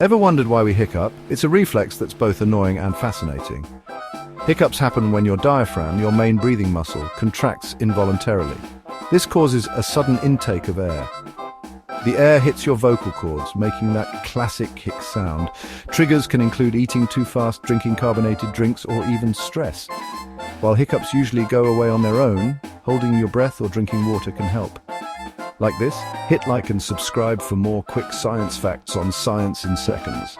Ever wondered why we hiccup? It's a reflex that's both annoying and fascinating. Hiccups happen when your diaphragm, your main breathing muscle, contracts involuntarily. This causes a sudden intake of air. The air hits your vocal cords, making that classic hic sound. Triggers can include eating too fast, drinking carbonated drinks, or even stress. While hiccups usually go away on their own, holding your breath or drinking water can help. Like this, hit like and subscribe for more quick science facts on Science in Seconds.